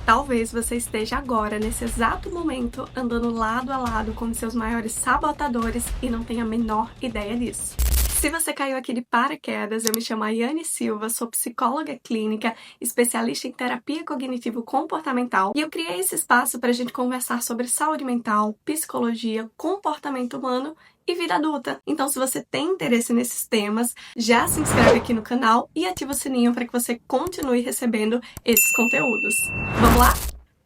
Talvez você esteja agora, nesse exato momento, andando lado a lado com seus maiores sabotadores e não tenha a menor ideia disso. Se você caiu aqui de paraquedas, eu me chamo Ayane Silva, sou psicóloga clínica, especialista em terapia cognitivo-comportamental e eu criei esse espaço para a gente conversar sobre saúde mental, psicologia, comportamento humano e vida adulta. Então, se você tem interesse nesses temas, já se inscreve aqui no canal e ativa o sininho para que você continue recebendo esses conteúdos. Vamos lá?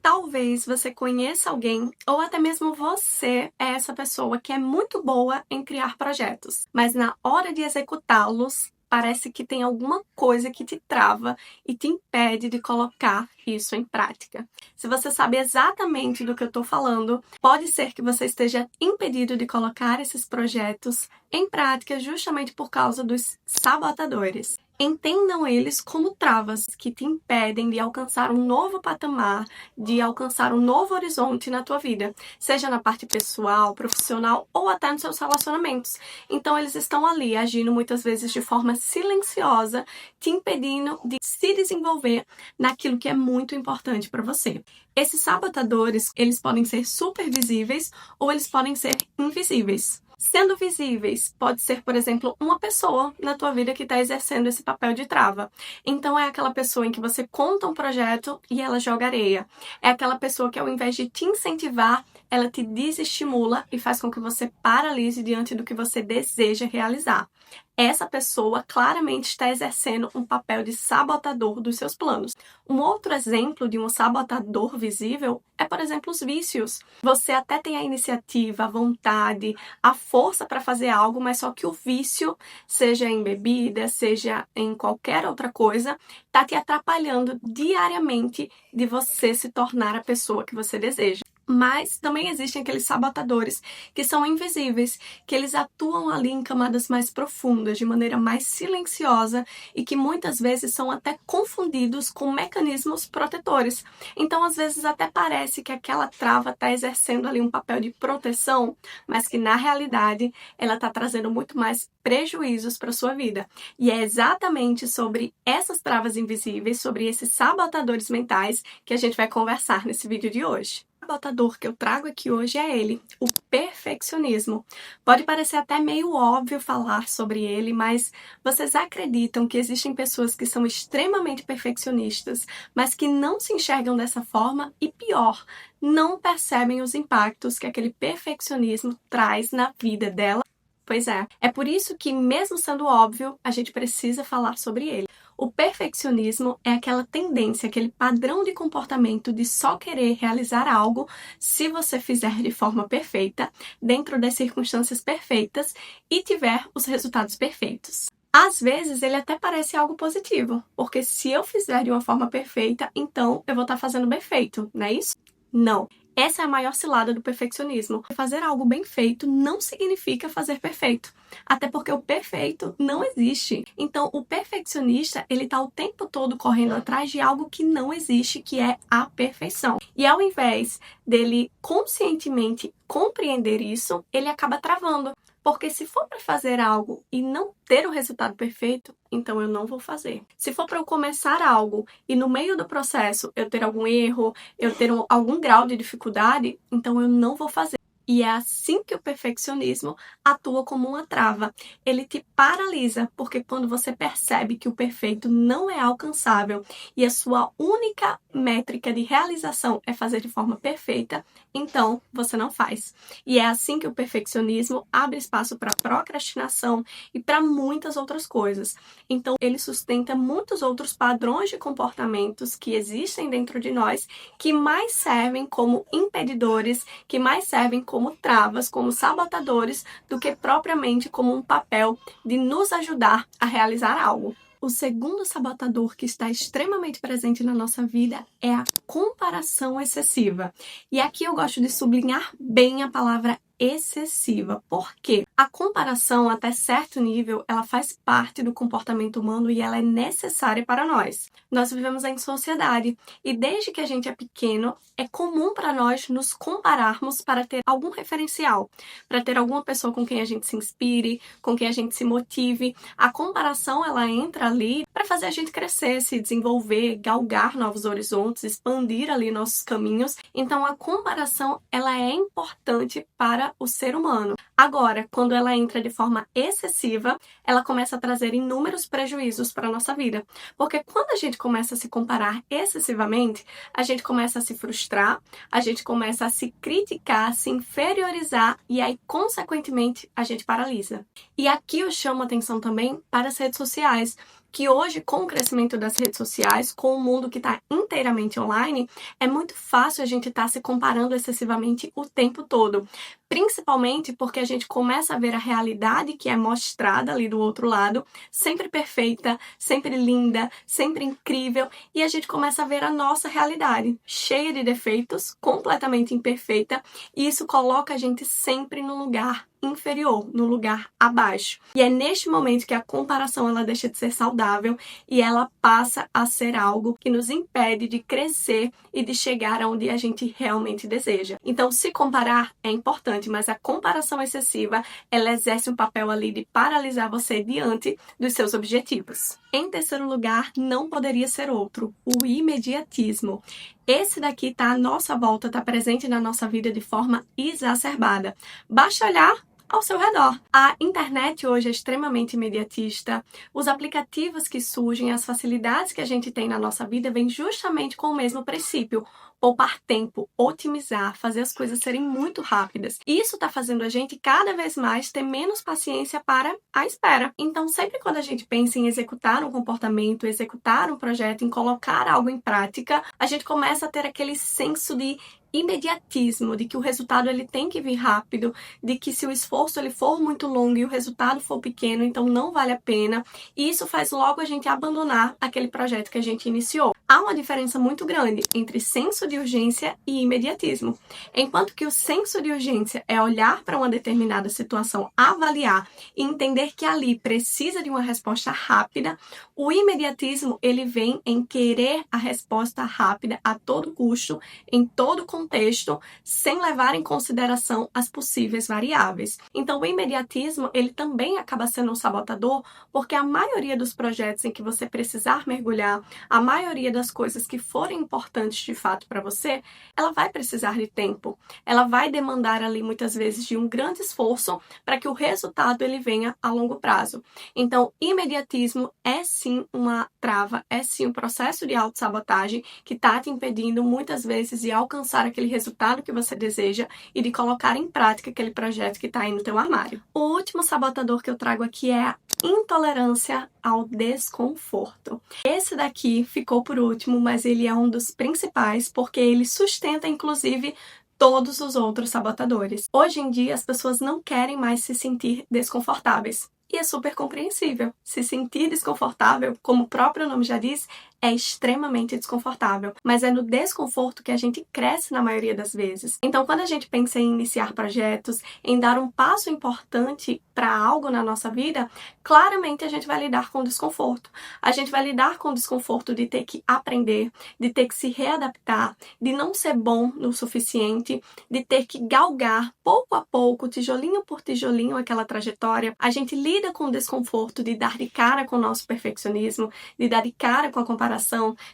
Talvez você conheça alguém, ou até mesmo você é essa pessoa que é muito boa em criar projetos, mas na hora de executá-los, parece que tem alguma coisa que te trava e te impede de colocar isso em prática. Se você sabe exatamente do que eu estou falando, pode ser que você esteja impedido de colocar esses projetos em prática justamente por causa dos sabotadores. Entendam eles como travas que te impedem de alcançar um novo patamar, de alcançar um novo horizonte na tua vida, seja na parte pessoal, profissional ou até nos seus relacionamentos. Então eles estão ali agindo muitas vezes de forma silenciosa, te impedindo de se desenvolver naquilo que é muito importante para você. Esses sabotadores, eles podem ser super visíveis ou eles podem ser invisíveis. Sendo visíveis, pode ser, por exemplo, uma pessoa na tua vida que está exercendo esse papel de trava. Então, é aquela pessoa em que você conta um projeto e ela joga areia. É aquela pessoa que, ao invés de te incentivar, ela te desestimula e faz com que você paralise diante do que você deseja realizar. Essa pessoa claramente está exercendo um papel de sabotador dos seus planos. Um outro exemplo de um sabotador visível é, por exemplo, os vícios. Você até tem a iniciativa, a vontade, a força para fazer algo, mas só que o vício, seja em bebida, seja em qualquer outra coisa, está te atrapalhando diariamente de você se tornar a pessoa que você deseja. Mas também existem aqueles sabotadores que são invisíveis, que eles atuam ali em camadas mais profundas, de maneira mais silenciosa e que muitas vezes são até confundidos com mecanismos protetores. Então, às vezes, até parece que aquela trava está exercendo ali um papel de proteção, mas que na realidade ela está trazendo muito mais prejuízos para a sua vida. E é exatamente sobre essas travas invisíveis, sobre esses sabotadores mentais, que a gente vai conversar nesse vídeo de hoje. O sabotador que eu trago aqui hoje é ele, o perfeccionismo. Pode parecer até meio óbvio falar sobre ele, mas vocês acreditam que existem pessoas que são extremamente perfeccionistas, mas que não se enxergam dessa forma e, pior, não percebem os impactos que aquele perfeccionismo traz na vida dela? Pois é por isso que, mesmo sendo óbvio, a gente precisa falar sobre ele. O perfeccionismo é aquela tendência, aquele padrão de comportamento de só querer realizar algo se você fizer de forma perfeita, dentro das circunstâncias perfeitas e tiver os resultados perfeitos. Às vezes ele até parece algo positivo, porque se eu fizer de uma forma perfeita, então eu vou estar fazendo bem feito, não é isso? Não. Essa é a maior cilada do perfeccionismo. Fazer algo bem feito não significa fazer perfeito. Até porque o perfeito não existe. Então, o perfeccionista, ele tá o tempo todo correndo atrás de algo que não existe, que é a perfeição. E ao invés dele conscientemente compreender isso, ele acaba travando. Porque se for para fazer algo e não ter o resultado perfeito, então eu não vou fazer. Se for para eu começar algo e no meio do processo eu ter algum erro, eu ter algum grau de dificuldade, então eu não vou fazer. E é assim que o perfeccionismo atua como uma trava. Ele te paralisa, porque quando você percebe que o perfeito não é alcançável e a sua única métrica de realização é fazer de forma perfeita, então você não faz. E é assim que o perfeccionismo abre espaço para procrastinação e para muitas outras coisas. Então ele sustenta muitos outros padrões de comportamentos que existem dentro de nós, que mais servem como impedidores, que mais servem como travas, como sabotadores, do que propriamente como um papel de nos ajudar a realizar algo. O segundo sabotador que está extremamente presente na nossa vida é a comparação excessiva. E aqui eu gosto de sublinhar bem a palavra excessiva. Por quê? A comparação, até certo nível, ela faz parte do comportamento humano e ela é necessária para nós. Nós vivemos em sociedade e desde que a gente é pequeno, é comum para nós nos compararmos para ter algum referencial, para ter alguma pessoa com quem a gente se inspire, com quem a gente se motive. A comparação, ela entra ali para fazer a gente crescer, se desenvolver, galgar novos horizontes, expandir ali nossos caminhos. Então, a comparação, ela é importante para o ser humano. Agora, quando ela entra de forma excessiva, ela começa a trazer inúmeros prejuízos para a nossa vida. Porque quando a gente começa a se comparar excessivamente, a gente começa a se frustrar, a gente começa a se criticar, a se inferiorizar e aí, consequentemente, a gente paralisa. E aqui eu chamo a atenção também para as redes sociais, que hoje, com o crescimento das redes sociais, com o mundo que está inteiramente online, é muito fácil a gente estar se comparando excessivamente o tempo todo. Principalmente porque a gente começa a ver a realidade que é mostrada ali do outro lado, sempre perfeita, sempre linda, sempre incrível, e a gente começa a ver a nossa realidade, cheia de defeitos, completamente imperfeita, e isso coloca a gente sempre no lugar inferior, no lugar abaixo. E é neste momento que a comparação ela deixa de ser saudável e ela passa a ser algo que nos impede de crescer e de chegar aonde a gente realmente deseja. Então, se comparar é importante, mas a comparação excessiva, ela exerce um papel ali de paralisar você diante dos seus objetivos. Em terceiro lugar, não poderia ser outro, o imediatismo. Esse daqui tá à nossa volta, tá presente na nossa vida de forma exacerbada. Basta olhar ao seu redor. A internet hoje é extremamente imediatista. Os aplicativos que surgem, as facilidades que a gente tem na nossa vida vêm justamente com o mesmo princípio. Poupar tempo, otimizar, fazer as coisas serem muito rápidas. Isso está fazendo a gente cada vez mais ter menos paciência para a espera. Então, sempre quando a gente pensa em executar um comportamento, executar um projeto, em colocar algo em prática, a gente começa a ter aquele senso de imediatismo, de que o resultado ele tem que vir rápido, de que se o esforço ele for muito longo e o resultado for pequeno, então não vale a pena. E isso faz logo a gente abandonar aquele projeto que a gente iniciou. Há uma diferença muito grande entre senso de urgência e imediatismo. Enquanto que o senso de urgência é olhar para uma determinada situação, avaliar e entender que ali precisa de uma resposta rápida, o imediatismo ele vem em querer a resposta rápida a todo custo, em todo contexto, sem levar em consideração as possíveis variáveis. Então, o imediatismo ele também acaba sendo um sabotador, porque a maioria dos projetos em que você precisar mergulhar, a maioria das coisas que forem importantes de fato para você, ela vai precisar de tempo. Ela vai demandar ali muitas vezes de um grande esforço para que o resultado ele venha a longo prazo. Então, imediatismo é sim uma trava, é sim um processo de autossabotagem que está te impedindo muitas vezes de alcançar aquele resultado que você deseja e de colocar em prática aquele projeto que está aí no teu armário. O último sabotador que eu trago aqui é a intolerância ao desconforto. Esse daqui ficou por último, mas ele é um dos principais porque ele sustenta inclusive todos os outros sabotadores. Hoje em dia as pessoas não querem mais se sentir desconfortáveis. E é super compreensível. Se sentir desconfortável, como o próprio nome já diz, é extremamente desconfortável. Mas é no desconforto que a gente cresce na maioria das vezes. Então, quando a gente pensa em iniciar projetos, em dar um passo importante para algo na nossa vida, claramente a gente vai lidar com o desconforto. A gente vai lidar com o desconforto de ter que aprender, de ter que se readaptar, de não ser bom o suficiente, de ter que galgar pouco a pouco, tijolinho por tijolinho, aquela trajetória. A gente lida com o desconforto de dar de cara com o nosso perfeccionismo, de dar de cara com a comparação,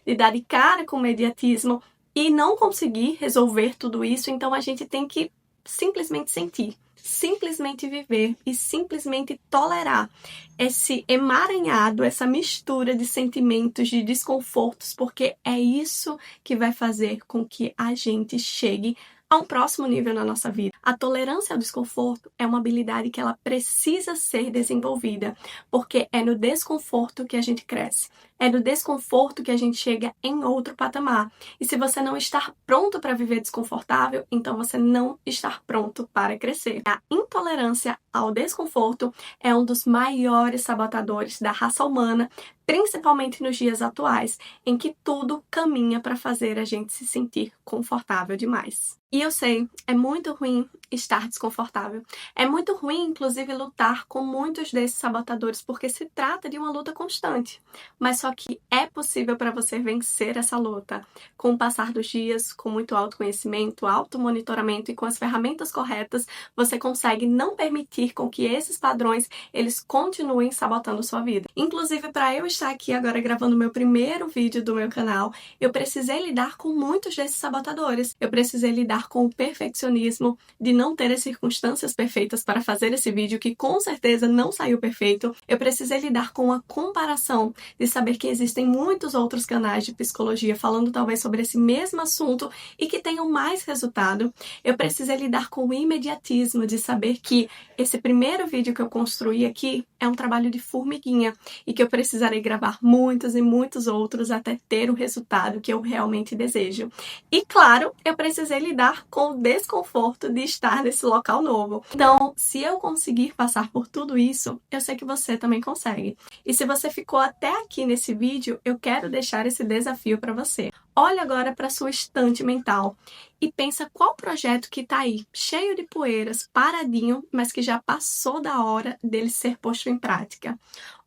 de dar de cara com o mediatismo e não conseguir resolver tudo isso, então a gente tem que simplesmente sentir, simplesmente viver e simplesmente tolerar esse emaranhado, essa mistura de sentimentos, de desconfortos, porque é isso que vai fazer com que a gente chegue a um próximo nível na nossa vida. A tolerância ao desconforto é uma habilidade que ela precisa ser desenvolvida, porque é no desconforto que a gente cresce. É do desconforto que a gente chega em outro patamar. E se você não estar pronto para viver desconfortável, então você não está pronto para crescer. A intolerância ao desconforto é um dos maiores sabotadores da raça humana, principalmente nos dias atuais, em que tudo caminha para fazer a gente se sentir confortável demais. E eu sei, é muito ruim estar desconfortável. É muito ruim, inclusive, lutar com muitos desses sabotadores, porque se trata de uma luta constante. Mas só que é possível para você vencer essa luta com o passar dos dias, com muito autoconhecimento, automonitoramento e com as ferramentas corretas, você consegue não permitir com que esses padrões eles continuem sabotando sua vida. Inclusive, para eu estar aqui agora gravando meu primeiro vídeo do meu canal, eu precisei lidar com muitos desses sabotadores. Eu precisei lidar com o perfeccionismo de não ter as circunstâncias perfeitas para fazer esse vídeo, que com certeza não saiu perfeito. Eu precisei lidar com a comparação, de saber que existem muitos outros canais de psicologia falando talvez sobre esse mesmo assunto e que tenham mais resultado. Eu precisei lidar com o imediatismo, de saber que esse primeiro vídeo que eu construí aqui é um trabalho de formiguinha e que eu precisarei gravar muitos e muitos outros até ter o resultado que eu realmente desejo. E claro, eu precisei lidar com o desconforto de estar nesse local novo. Então, se eu conseguir passar por tudo isso, eu sei que você também consegue. E se você ficou até aqui nesse vídeo, eu quero deixar esse desafio para você. Olha agora para sua estante mental e pensa qual projeto que está aí, cheio de poeiras, paradinho, mas que já passou da hora dele ser posto em prática.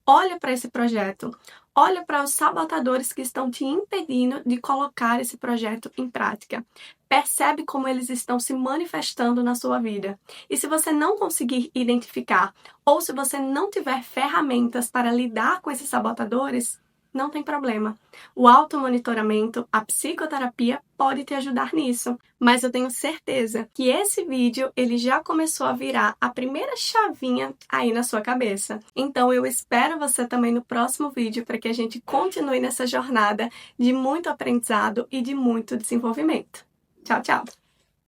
Olha para esse projeto. Olha para os sabotadores que estão te impedindo de colocar esse projeto em prática. Percebe como eles estão se manifestando na sua vida. E se você não conseguir identificar, ou se você não tiver ferramentas para lidar com esses sabotadores, não tem problema. O automonitoramento, a psicoterapia pode te ajudar nisso. Mas eu tenho certeza que esse vídeo ele já começou a virar a primeira chavinha aí na sua cabeça. Então eu espero você também no próximo vídeo para que a gente continue nessa jornada de muito aprendizado e de muito desenvolvimento. Tchau, tchau!